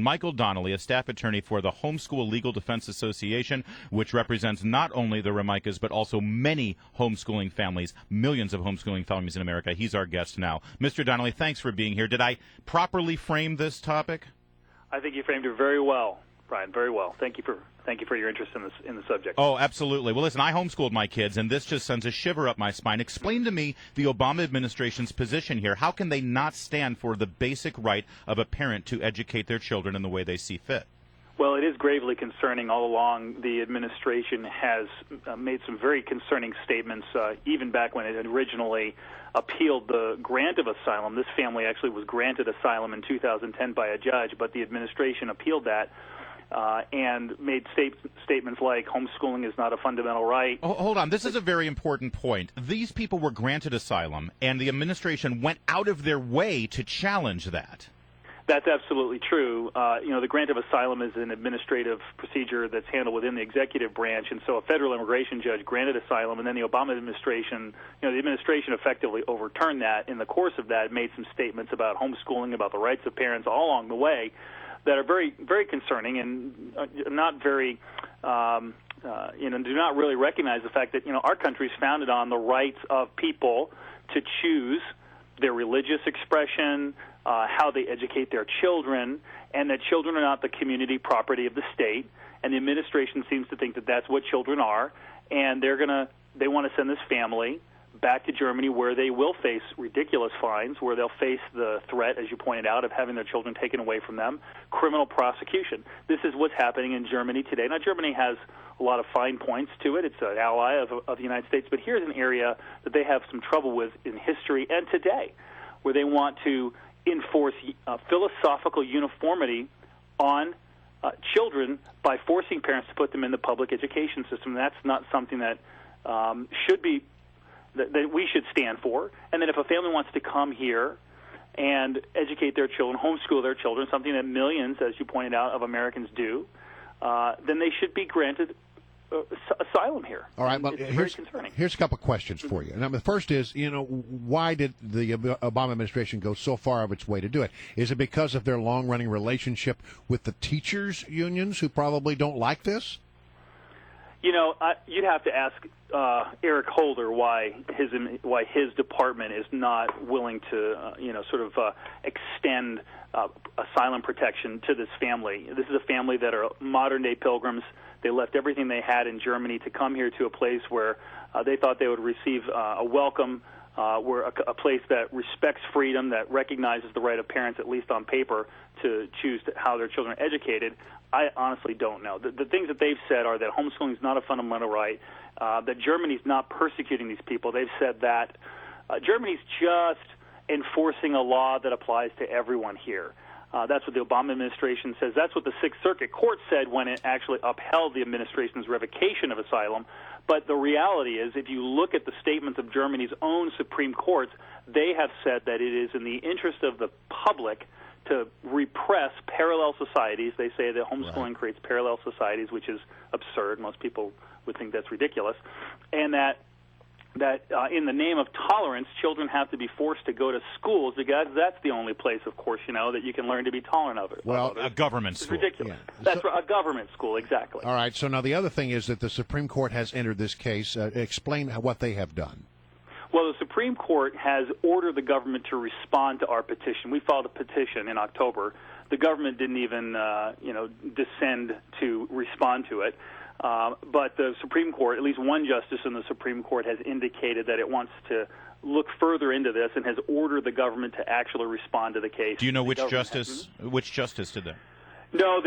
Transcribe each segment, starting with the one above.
Michael Donnelly, a staff attorney for the Homeschool Legal Defense Association, which represents not only the Ramaikas but also many homeschooling families, millions of homeschooling families in America. He's our guest now. Mr. Donnelly, thanks for being here. Did I properly frame this topic? I think you framed it very well, Brian, very well. Thank you for your interest in the subject. Oh, absolutely. Well, listen, I homeschooled my kids, and this just sends a shiver up my spine. Explain to me the Obama administration's position here. How can they not stand for the basic right of a parent to educate their children in the way they see fit? Well, it is gravely concerning. All along, the administration has made some very concerning statements, even back when it originally appealed the grant of asylum. This family actually was granted asylum in 2010 by a judge, but the administration appealed that and made statements like homeschooling is not a fundamental right. Oh, hold on. This is a very important point. These people were granted asylum, and the administration went out of their way to challenge that. That's absolutely true. The grant of asylum is an administrative procedure that's handled within the executive branch, and so a federal immigration judge granted asylum, and then the Obama administration, the administration effectively overturned that. In the course of that, made some statements about homeschooling, about the rights of parents all along the way that are very, very concerning and not very, do not really recognize the fact that, our country is founded on the rights of people to choose their religious expression, how they educate their children, and that children are not the community property of the state. And the administration seems to think that that's what children are, and they want to send this family back to Germany, where they will face ridiculous fines, where they'll face the threat, as you pointed out, of having their children taken away from them, criminal prosecution. This is what's happening in Germany today. Now, Germany has a lot of fine points to it. It's an ally of the United States, but here's an area that they have some trouble with in history and today, where they want to enforce philosophical uniformity on children by forcing parents to put them in the public education system. That's not something that should be that we should stand for. And then if a family wants to come here and educate their children, homeschool their children, something that millions, as you pointed out, of Americans do, then they should be granted asylum here. All right, well, very concerning. Here's a couple of questions for you. Now, the first is, why did the Obama administration go so far of its way to do it? Is it because of their long-running relationship with the teachers' unions, who probably don't like this? You'd have to ask Eric Holder why his department is not willing to, extend asylum protection to this family. This is a family that are modern-day pilgrims. They left everything they had in Germany to come here to a place where they thought they would receive a welcome, where a place that respects freedom, that recognizes the right of parents, at least on paper, to choose how their children are educated. I honestly don't know. The things that they've said are that homeschooling is not a fundamental right, that Germany's not persecuting these people. They've said that Germany's just enforcing a law that applies to everyone here. That's what the Obama administration says. That's what the Sixth Circuit Court said when it actually upheld the administration's revocation of asylum. But the reality is, if you look at the statements of Germany's own Supreme Courts, they have said that it is in the interest of the public to repress parallel societies. They say that homeschooling creates parallel societies, which is absurd. Most people would think that's ridiculous. And that in the name of tolerance, children have to be forced to go to schools because that's the only place, of course, that you can learn to be tolerant of it. Well, a government school. It's ridiculous. Yeah. That's a government school, exactly. All right, so now the other thing is that the Supreme Court has entered this case. Explain what they have done. Well, the Supreme Court has ordered the government to respond to our petition. We filed a petition in October. The government didn't even, descend to respond to it. But the Supreme Court, at least one justice in the Supreme Court, has indicated that it wants to look further into this and has ordered the government to actually respond to the case. Do you know which justice? Which justice did that? No,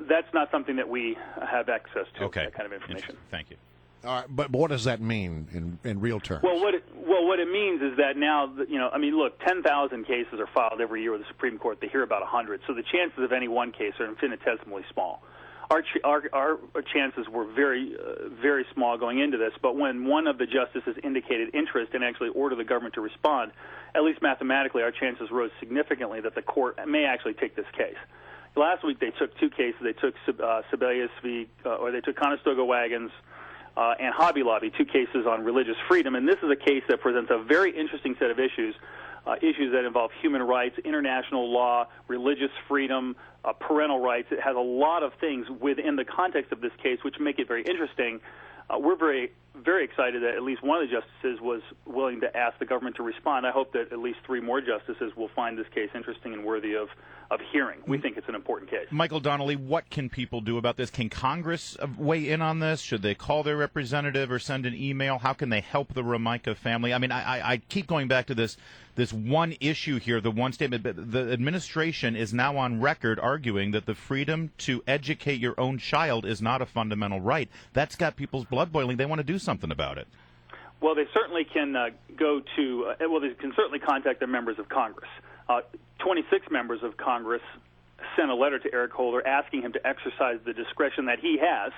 that's not something that we have access to. Okay. That kind of information. Thank you. All right, but what does that mean in real terms? Well, what it means is that now, look, 10,000 cases are filed every year with the Supreme Court. They hear about 100, so the chances of any one case are infinitesimally small. Our chances were very, very small going into this, but when one of the justices indicated interest and actually ordered the government to respond, at least mathematically, our chances rose significantly that the court may actually take this case. Last week they took two cases. They took Sebelius they took Conestoga Wagons and Hobby Lobby, two cases on religious freedom, and this is a case that presents a very interesting set of issues. issues that involve human rights, international law, religious freedom, parental rights. It has a lot of things within the context of this case which make it very interesting. We're very, very excited that at least one of the justices was willing to ask the government to respond. I hope that at least 3 more justices will find this case interesting and worthy of hearing. We think it's an important case. Michael Donnelly, what can people do about this? Can Congress weigh in on this? Should they call their representative or send an email? How can they help the Romica family? I mean, I keep going back to this one issue here, the one statement. The administration is now on record arguing that the freedom to educate your own child is not a fundamental right. That's got people's blood boiling. They want to do something about it. Well, they certainly can they can certainly contact their members of Congress. 26 members of Congress sent a letter to Eric Holder asking him to exercise the discretion that he has,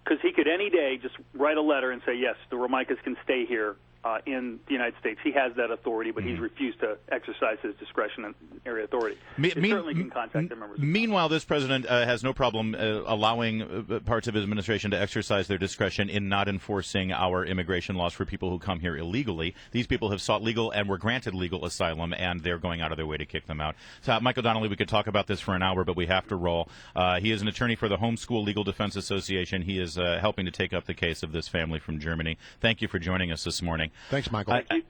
because he could any day just write a letter and say, yes, the Romicas can stay here in the United States. He has that authority, but he's refused to exercise his discretion and area authority. They certainly can contact their members. Meanwhile, this president has no problem allowing parts of his administration to exercise their discretion in not enforcing our immigration laws for people who come here illegally. These people have sought legal and were granted legal asylum, and they're going out of their way to kick them out. So, Michael Donnelly, we could talk about this for an hour, but we have to roll. He is an attorney for the Homeschool Legal Defense Association. He is helping to take up the case of this family from Germany. Thank you for joining us this morning. Thanks, Michael. Thank you.